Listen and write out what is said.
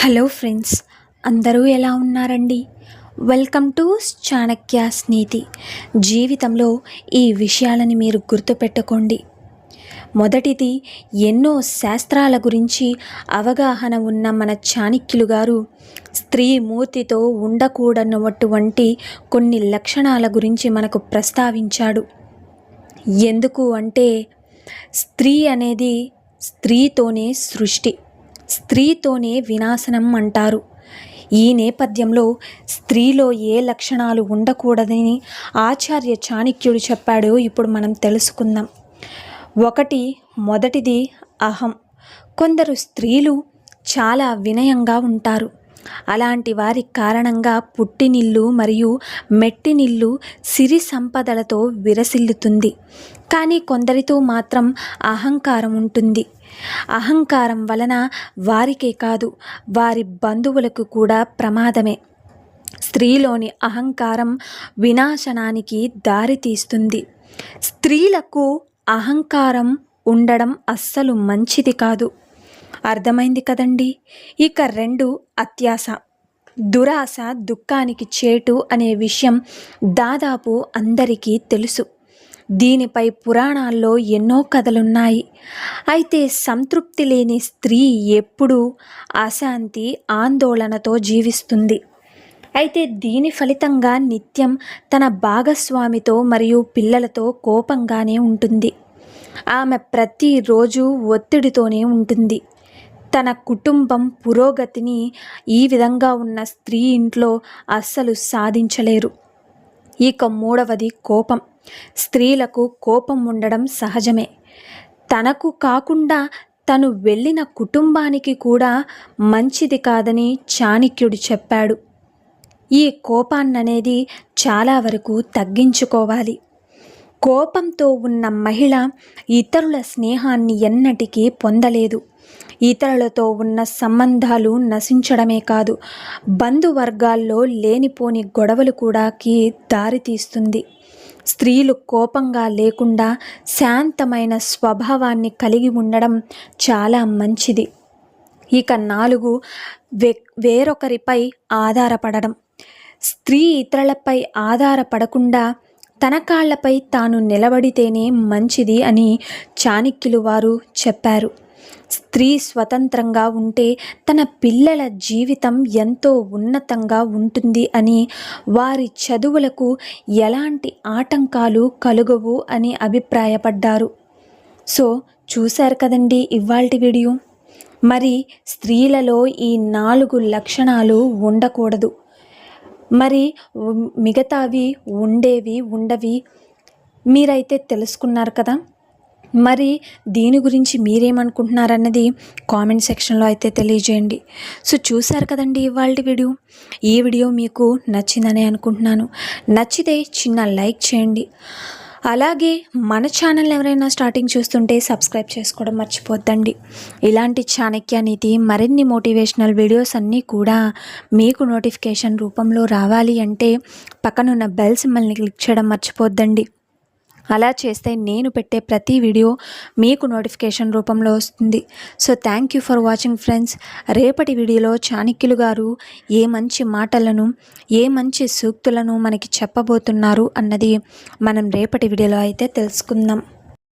Hello friends, అందరూ ఎలా ఉన్నారండి? వెల్కమ్ టు చాణక్యాస్ నీతి. జీవితంలో ఈ విషయాలని మీరు గుర్తుపెట్టుకోండి. మొదటిది, ఎన్నో శాస్త్రాల గురించి అవగాహన ఉన్న మన చాణక్యులు గారు స్త్రీ మూర్తితో ఉండకూడనటువంటి కొన్ని లక్షణాల గురించి మనకు ప్రస్తావించాడు. ఎందుకు అంటే, స్త్రీ అనేది స్త్రీతోనే సృష్టి, స్త్రీతోనే వినాశనం అంటారు. ఈ నేపథ్యంలో స్త్రీలో ఏ లక్షణాలు ఉండకూడదని ఆచార్య చాణక్యుడు చెప్పాడో ఇప్పుడు మనం తెలుసుకుందాం. మొదటిది అహం. కొందరు స్త్రీలు చాలా వినయంగా ఉంటారు. అలాంటి వారి కారణంగా పుట్టినిల్లు మరియు మెట్టినిల్లు సిరి సంపదలతో విరసిల్లుతుంది. కానీ కొందరితో మాత్రం అహంకారం ఉంటుంది. అహంకారం వలన వారికే కాదు, వారి బంధువులకు కూడా ప్రమాదమే. స్త్రీలోని అహంకారం వినాశనానికి దారితీస్తుంది. స్త్రీలకు అహంకారం ఉండడం అస్సలు మంచిది కాదు. అర్థమైంది కదండి? ఇక 2, అత్యాశ. దురాశ దుఃఖానికి చేటు అనే విషయం దాదాపు అందరికీ తెలుసు. దీనిపై పురాణాల్లో ఎన్నో కథలున్నాయి. అయితే సంతృప్తి లేని స్త్రీ ఎప్పుడూ అశాంతి, ఆందోళనతో జీవిస్తుంది. అయితే దీని ఫలితంగా నిత్యం తన భాగస్వామితో మరియు పిల్లలతో కోపంగానే ఉంటుంది. ఆమె ప్రతిరోజు ఒత్తిడితోనే ఉంటుంది. తన కుటుంబం పురోగతిని ఈ విధంగా ఉన్న స్త్రీ ఇంట్లో అస్సలు సాధించలేరు. ఇక 3వది కోపం. స్త్రీలకు కోపం ఉండడం సహజమే. తనకు కాకుండా తను వెళ్ళిన కుటుంబానికి కూడా మంచిది కాదని చాణక్యుడు చెప్పాడు. ఈ కోపాన్ననేది చాలా వరకు తగ్గించుకోవాలి. కోపంతో ఉన్న మహిళ ఇతరుల స్నేహాన్ని ఎన్నటికీ పొందలేదు. ఇతరులతో ఉన్న సంబంధాలు నశించడమే కాదు, బంధువర్గాల్లో లేనిపోని గొడవలు కూడాకి దారితీస్తుంది. స్త్రీలు కోపంగా లేకుండా శాంతమైన స్వభావాన్ని కలిగి ఉండడం చాలా మంచిది. ఇక 4, వేరొకరిపై ఆధారపడడం. స్త్రీ ఇతరులపై ఆధారపడకుండా తన కాళ్లపై తాను నిలబడితేనే మంచిది అని చాణక్యులు వారు చెప్పారు. స్త్రీ స్వతంత్రంగా ఉంటే తన పిల్లల జీవితం ఎంతో ఉన్నతంగా ఉంటుంది అని, వారి చదువులకు ఎలాంటి ఆటంకాలు కలుగవు అని అభిప్రాయపడ్డారు. సో చూశారు కదండి ఇవాల్టి వీడియో. మరి స్త్రీలలో ఈ 4 లక్షణాలు ఉండకూడదు. మరి మిగతావి ఉండేవి ఉండవి మీరైతే తెలుసుకున్నారు కదా. మరి దీని గురించి మీరేమనుకుంటున్నారన్నది కామెంట్ సెక్షన్లో అయితే తెలియజేయండి. సో చూశారు కదండి ఇవాల్టి వీడియో. ఈ వీడియో మీకు నచ్చిందని అనుకుంటున్నాను. నచ్చితే చిన్న లైక్ చేయండి. అలాగే మన ఛానల్ ఎవరైనా స్టార్టింగ్ చూస్తుంటే సబ్స్క్రైబ్ చేసుకోవడం మర్చిపోద్దండి. ఇలాంటి చాణక్య నీతి మరిన్ని మోటివేషనల్ వీడియోస్ అన్నీ కూడా మీకు నోటిఫికేషన్ రూపంలో రావాలి అంటే పక్కనున్న బెల్ సింబల్ని క్లిక్ చేయడం మర్చిపోద్దండి. అలా చేస్తే నేను పెట్టే ప్రతి వీడియో మీకు నోటిఫికేషన్ రూపంలో వస్తుంది. So thank you for watching friends. రేపటి వీడియోలో చాణక్యులు గారు ఏ మంచి మాటలను, ఏ మంచి సూక్తులను మనకి చెప్పబోతున్నారు అన్నది మనం రేపటి వీడియోలో అయితే తెలుసుకుందాం.